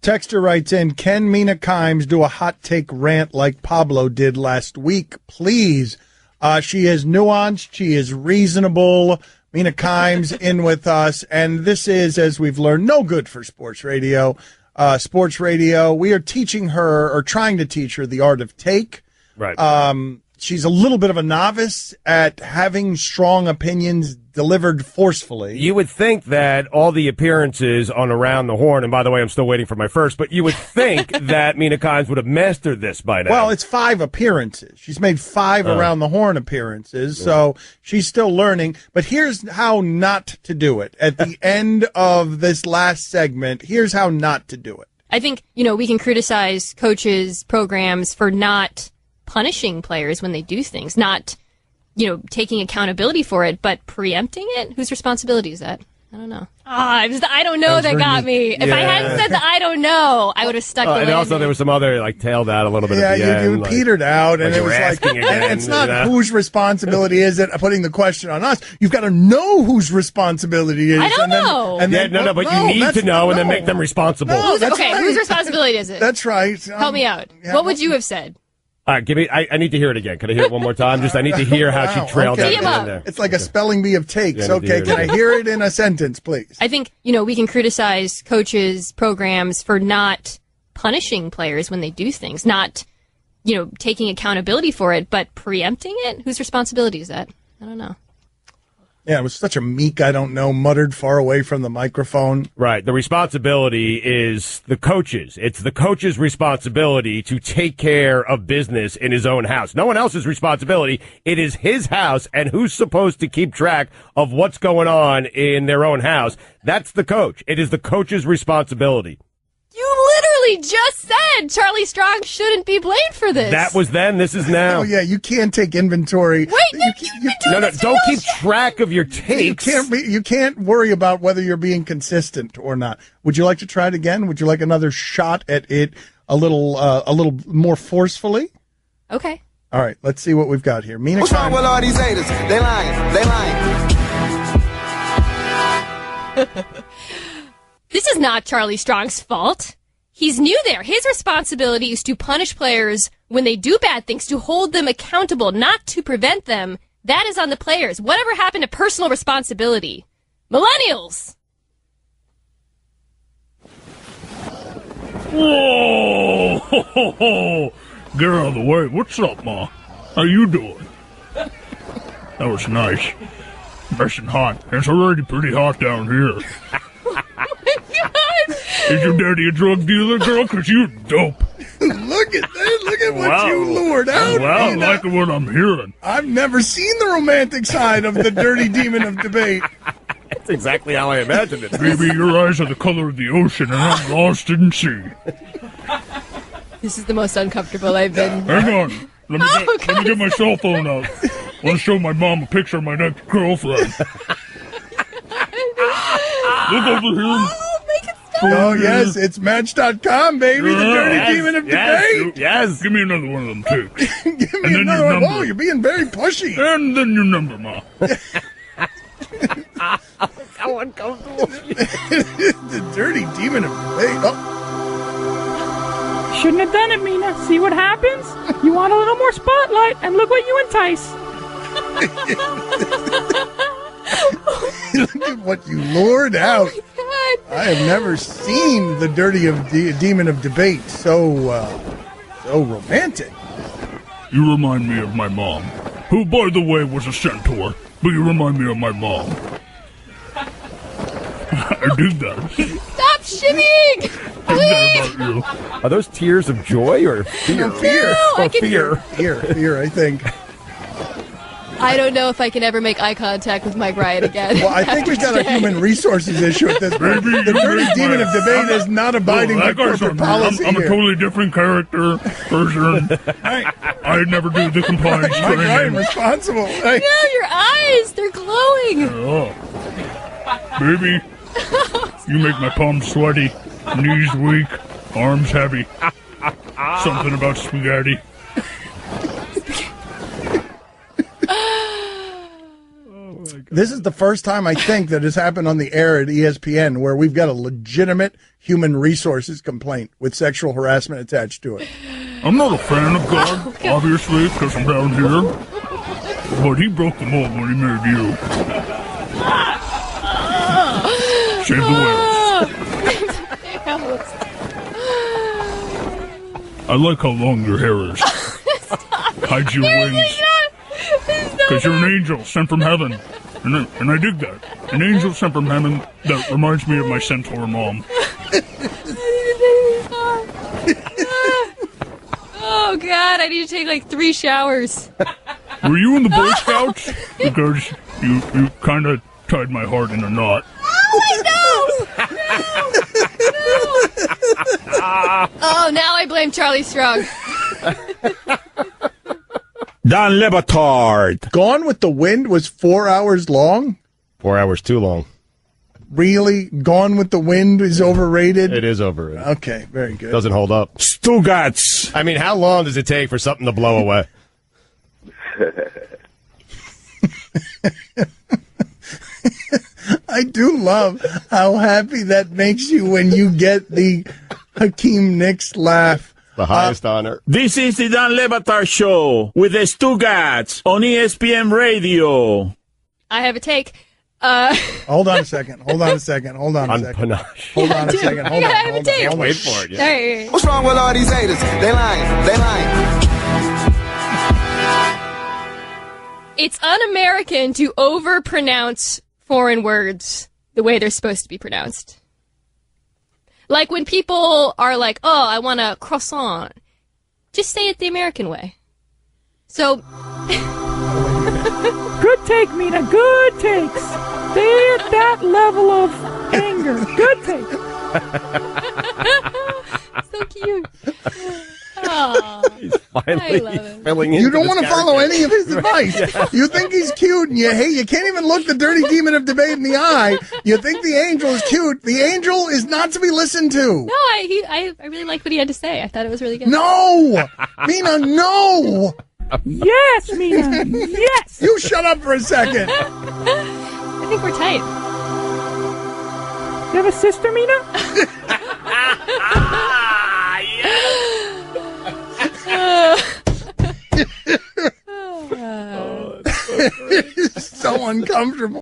Texter writes in, can Mina Kimes do a hot take rant like Pablo did last week, please? She is nuanced. She is reasonable. Mina Kimes in with us. And this is, as we've learned, no good for sports radio. We are teaching her, or trying to teach her, the art of take. Right. She's a little bit of a novice at having strong opinions delivered forcefully. You would think that all the appearances on Around the Horn, and by the way, I'm still waiting for my first, but you would think that Mina Kimes would have mastered this by now. Well, it's 5 appearances. She's made 5 Around the Horn appearances, so she's still learning. But here's how not to do it. At the end of this last segment, here's how not to do it. I think, we can criticize coaches, programs for not punishing players when they do things, not, taking accountability for it, but preempting it? Whose responsibility is that? I don't know. It was the I don't know that got me. If I hadn't said the I don't know, I would have stuck the And also there was some other, tailed out a little bit at the end. You petered out, and it was again, it's not whose responsibility is it, putting the question on us. You've got to know whose responsibility it is. I don't know. But you need to know and then make them responsible. Whose responsibility is it? That's right. Help me out. What would you have said? All right, I need to hear it again. Can I hear it one more time? I need to hear how she trailed out in there. It's like a spelling bee of takes. Okay, can I hear it in a sentence, please? I think, we can criticize coaches, programs for not punishing players when they do things, not, taking accountability for it, but preempting it? Whose responsibility is that? I don't know. Yeah, it was such a meek, I don't know, muttered far away from the microphone. Right. The responsibility is the coach's. It's the coach's responsibility to take care of business in his own house. No one else's responsibility. It is his house, and who's supposed to keep track of what's going on in their own house? That's the coach. It is the coach's responsibility. You literally just said Charlie Strong shouldn't be blamed for this. That was then. This is now. Oh, yeah, you can't take inventory. Wait, don't keep track of your takes. You can't worry about whether you're being consistent or not. Would you like to try it again? Would you like another shot at it a little more forcefully? Okay. All right, let's see what we've got here. Mina What's wrong with all these haters? They lying. This is not Charlie Strong's fault. He's new there. His responsibility is to punish players when they do bad things, to hold them accountable, not to prevent them. That is on the players. Whatever happened to personal responsibility? Millennials! Whoa! Ho, ho, ho. Get out of the way. What's up, Ma? How you doing? That was nice. Nice and hot. It's already pretty hot down here. Is your daddy a drug dealer, girl? Because you're dope. Look at that. Look at what you lured out. Well, I like what I'm hearing. I've never seen the romantic side of the dirty demon of debate. That's exactly how I imagined it. Baby, your eyes are the color of the ocean, and I'm lost in sea. This is the most uncomfortable I've been. Hang on. Let me get my cell phone out. I want to show my mom a picture of my next girlfriend. Look over here. Oh, yes, it's Match.com, baby, the dirty demon of debate. Yes. Give me another one of them takes. Give me another one. Oh, you're being very pushy. And then your number, Ma. How uncomfortable. The dirty demon of debate. Oh. Shouldn't have done it, Mina. See what happens? You want a little more spotlight, and look what you entice. Look at what you lured out. Oh, I have never seen the dirty demon of debate so romantic. You remind me of my mom, who, by the way, was a centaur. But you remind me of my mom. I did that. Stop shimmying! Please! Are those tears of joy or fear? Fear. No, Fear, I think. I don't know if I can ever make eye contact with Mike Ryan again. Well, I think we've got a human resources issue at this point. The dirty demon of debate is not abiding by corporate policy. I'm a totally different person. I never do the compliance Mike training. Ryan responsible. No, your eyes, they're glowing. Baby, you make my palms sweaty, knees weak, arms heavy. Something about spaghetti. This is the first time I think that has happened on the air at ESPN where we've got a legitimate human resources complaint with sexual harassment attached to it. I'm not a fan of God, obviously, because I'm down here. But he broke the mold when he married you. Save the whales. I like how long your hair is. Hides your wings. Because you're an angel sent from heaven. And I dig that. An angel sent from heaven that reminds me of my centaur mom. Oh, God, I need to take like 3 showers. Were you in the Boy Scouts? Because you kind of tied my heart in a knot. Oh, now I blame Charlie Strong. Don Lebatard. Gone with the Wind was 4 hours long? 4 hours too long. Really? Gone with the Wind is overrated? It is overrated. Okay, very good. Doesn't hold up. Stugatz. I mean, how long does it take for something to blow away? I do love how happy that makes you when you get the Hakeem Nicks laugh. The highest honor. This is the Don Lebatard Show with the Stugatz on ESPN Radio. I have a take. Hold on a second. Hold on a second. Hold on a On second. panache. Hold on a second. Hold on. I have a Hold take. on. Wait for it. Yeah. All right. What's wrong with all these haters? They lying. They lying. It's un-American to overpronounce foreign words the way they're supposed to be pronounced. Like when people are like, oh, I want a croissant. Just say it the American way. So... Good take, Mina. Good takes. Stay at that level of anger. Good take. So cute. Aww. He's finally I love it. filling in. You don't want to follow any of his advice. You think he's cute, and you can't even look the dirty demon of debate in the eye. You think the angel is cute. The angel is not to be listened to. No, I really liked what he had to say. I thought it was really good. No! Mina, no! Yes, Mina. Yes. You shut up for a second. I think we're tight. You have a sister, Mina? It's so uncomfortable.